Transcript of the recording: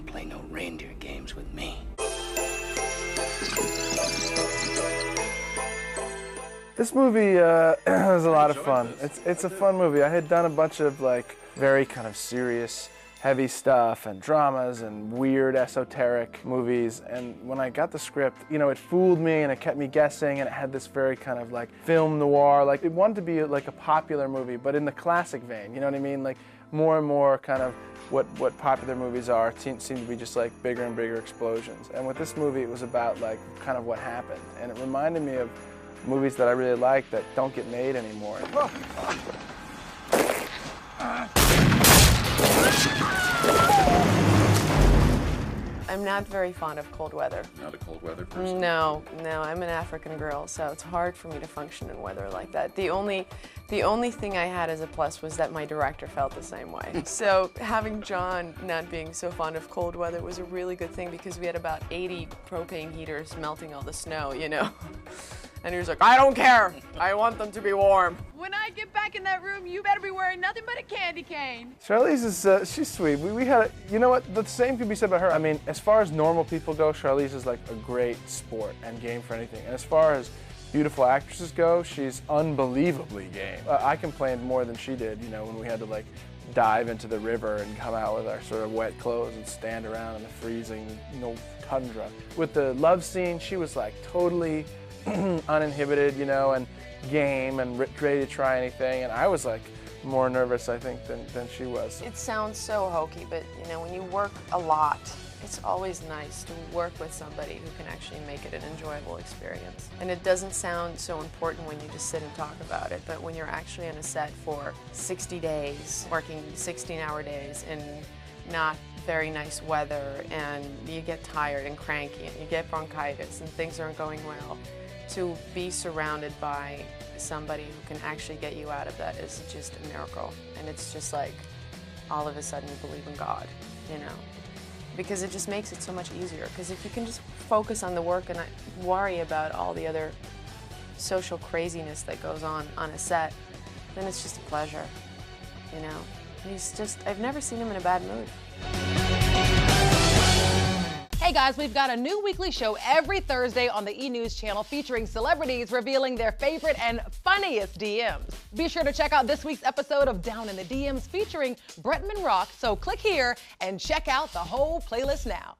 play no reindeer games with me. This movie was a lot of fun. It's a fun movie. I had done a bunch of like very kind of serious, heavy stuff and dramas and weird esoteric movies, and when I got the script, you know, it fooled me and it kept me guessing, and it had this very kind of like film noir, like it wanted to be like a popular movie, but in the classic vein, you know what I mean? Like more and more kind of what popular movies are seem to be just like bigger and bigger explosions. And with this movie, it was about like kind of what happened, and it reminded me of movies that I really like that don't get made anymore. I'm not very fond of cold weather. Not a cold weather person? No, I'm an African girl, so it's hard for me to function in weather like that. The only thing I had as a plus was that my director felt the same way. So having John not being so fond of cold weather was a really good thing, because we had about 80 propane heaters melting all the snow, you know? And he was like, I don't care. I want them to be warm. When I get back in that room, you better be wearing nothing but a candy cane. Charlize is, she's sweet. We had, you know what, the same could be said about her. I mean, as far as normal people go, Charlize is like a great sport and game for anything. And as far as beautiful actresses go, she's unbelievably game. I complained more than she did, you know, when we had to like dive into the river and come out with our sort of wet clothes and stand around in the freezing, you know, tundra. With the love scene, she was like totally uninhibited, you know, and game and ready to try anything, and I was like more nervous, I think, than she was. It sounds so hokey, but you know, when you work a lot, it's always nice to work with somebody who can actually make it an enjoyable experience. And it doesn't sound so important when you just sit and talk about it, but when you're actually on a set for 60 days, working 16-hour days in not very nice weather, and you get tired and cranky and you get bronchitis and things aren't going well, to be surrounded by somebody who can actually get you out of that is just a miracle. And it's just like, all of a sudden you believe in God, you know? Because it just makes it so much easier. Because if you can just focus on the work and not worry about all the other social craziness that goes on a set, then it's just a pleasure, you know? And he's just, I've never seen him in a bad mood. Hey guys, we've got a new weekly show every Thursday on the E! News channel featuring celebrities revealing their favorite and funniest DMs. Be sure to check out this week's episode of Down in the DMs featuring Bretman Rock, so click here and check out the whole playlist now.